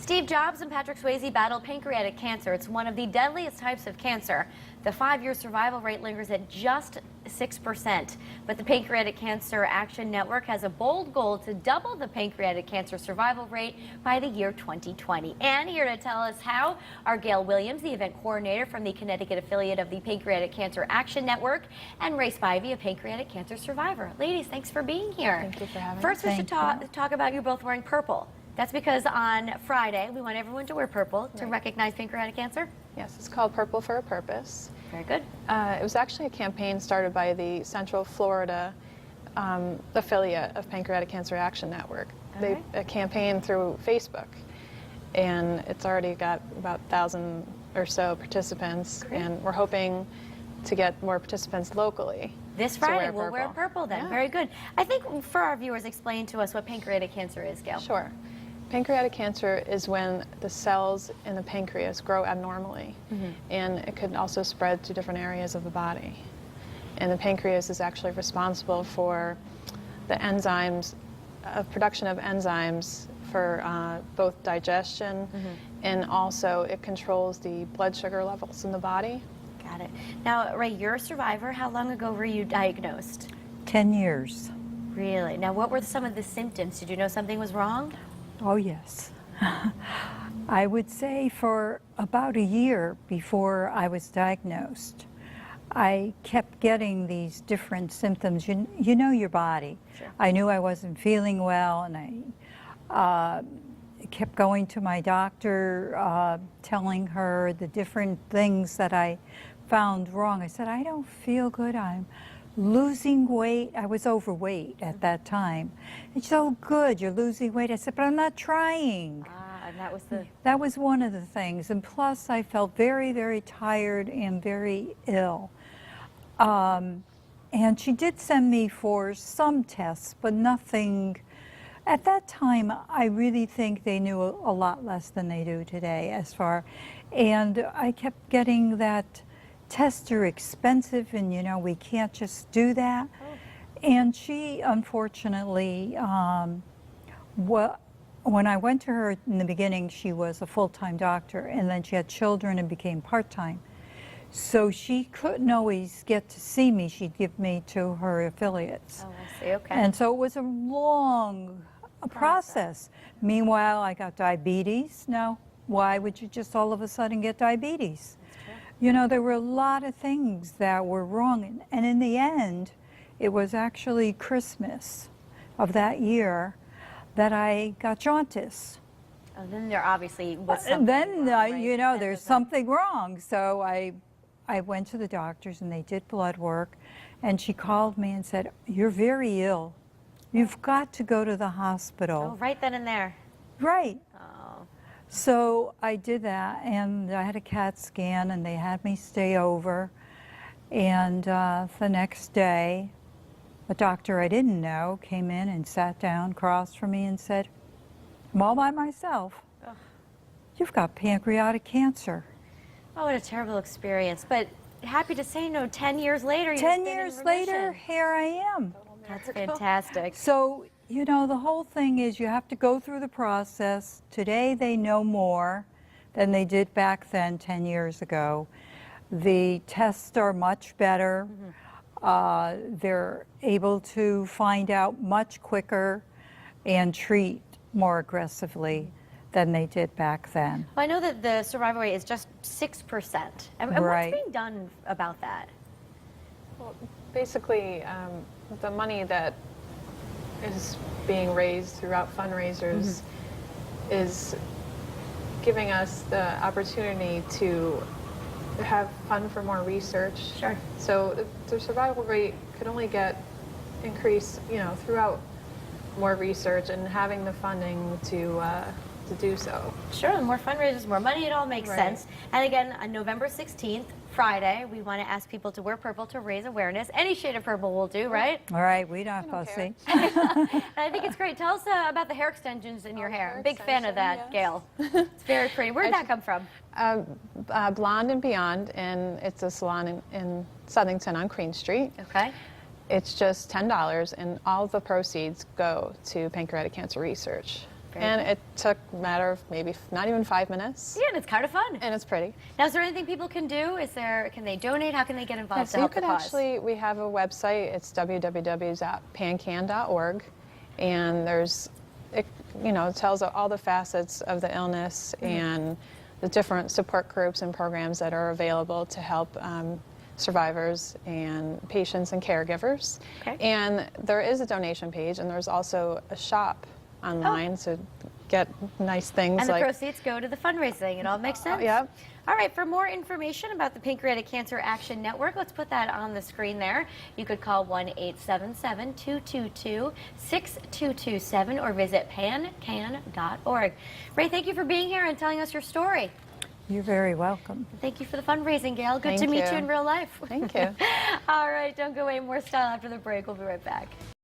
Steve Jobs and Patrick Swayze battle pancreatic cancer. It's one of the deadliest types of cancer. The 5-year survival rate lingers at just 6%. But the Pancreatic Cancer Action Network has a bold goal to double the pancreatic cancer survival rate by the year 2020. And here to tell us how are Gail Williams, the event coordinator from the Connecticut affiliate of the Pancreatic Cancer Action Network, and Ray Spivey, a pancreatic cancer survivor. Ladies, thanks for being here. Thank you for having me. First, we should talk about you both wearing purple. That's because on Friday, we want everyone to wear purple to recognize pancreatic cancer? Yes, it's called Purple for a Purpose. Very good. It was actually a campaign started by the Central Florida affiliate of Pancreatic Cancer Action Network. A campaign through Facebook, and it's already got about 1,000 or so participants. Great. And we're hoping to get more participants locally. This Friday, we'll wear purple then. Yeah. Very good. I think for our viewers, explain to us what pancreatic cancer is, Gail. Sure. Pancreatic cancer is when the cells in the pancreas grow abnormally, and it could also spread to different areas of the body. And the pancreas is actually responsible for the enzymes, production of enzymes for both digestion, and also it controls the blood sugar levels in the body. Got it. Now, Ray, you're a survivor. How long ago were you diagnosed? 10 years. Really? Now, what were some of the symptoms? Did you know something was wrong? Oh, yes. I would say for about a year before I was diagnosed, I kept getting these different symptoms. You know your body. Sure. I knew I wasn't feeling well, and I kept going to my doctor, telling her the different things that I found wrong. I said, I don't feel good. I'm losing weight. I was overweight at that time. And she said, oh, good, you're losing weight. I said, but I'm not trying. And that was one of the things. And plus, I felt very, very tired and very ill. And she did send me for some tests, but nothing. At that time, I really think they knew a lot less than they do today and I kept getting that tests are expensive, and you know, we can't just do that. And she, unfortunately, when I went to her in the beginning, she was a full-time doctor, and then she had children and became part-time. So she couldn't always get to see me. She'd give me to her affiliates. Oh, I see, okay. And so it was a long process. Meanwhile, I got diabetes. Now, why would you just all of a sudden get diabetes? You know, there were a lot of things that were wrong. And in the end, it was actually Christmas of that year that I got jaundice. And then there obviously was something wrong, right? You know, there's something wrong. So I went to the doctors, and they did blood work. And she called me and said, you're very ill. You've got to go to the hospital. Oh, right then and there. Right. Oh. So I did that, and I had a CAT scan, and they had me stay over. And the next day, a doctor I didn't know came in and sat down across from me and said, I'm all by myself. Ugh. You've got pancreatic cancer. Oh, what a terrible experience. But happy to say, 10 years later, 10 years later, here I am. That's fantastic. So, you know, the whole thing is you have to go through the process. Today they know more than they did back then 10 years ago. The tests are much better. They're able to find out much quicker and treat more aggressively than they did back then. Well, I know that the survival rate is just 6%. And what's being done about that? Well, basically, the money that is being raised throughout fundraisers is giving us the opportunity to have fund for more research. Sure. So the survival rate could only get increased, you know, throughout more research and having the funding to do so. Sure, the more fundraisers, more money, it all makes sense. And again, on November 16th, Friday, we want to ask people to wear purple to raise awareness. Any shade of purple will do, right? All right, we don't fussy. And I think it's great. Tell us about the hair extensions in your hair. Big fan of that, Gail. It's very pretty. Where did that come from? Blonde and Beyond, and it's a salon in Southington on Queen Street. Okay. It's just $10, and all the proceeds go to pancreatic cancer research. And it took a matter of maybe not even 5 minutes. Yeah, and it's kind of fun. And it's pretty. Now, is there anything people can do? Can they donate? How can they get involved Yeah, to so you help the could cause? actually, we have a website. It's www.pancan.org, and it tells all the facets of the illness and the different support groups and programs that are available to help survivors and patients and caregivers. Okay. And there is a donation page, and there's also a shop online to get nice things. And the like proceeds go to the fundraising. It all makes sense. Yep. All right, for more information about the Pancreatic Cancer Action Network, let's put that on the screen there. You could call 1-877-222-6227 or visit pancan.org. Ray, thank you for being here and telling us your story. You're very welcome. Thank you for the fundraising, Gail. Good Thank to meet you. you in real life. Thank you. All right, don't go away. More style after the break. We'll be right back.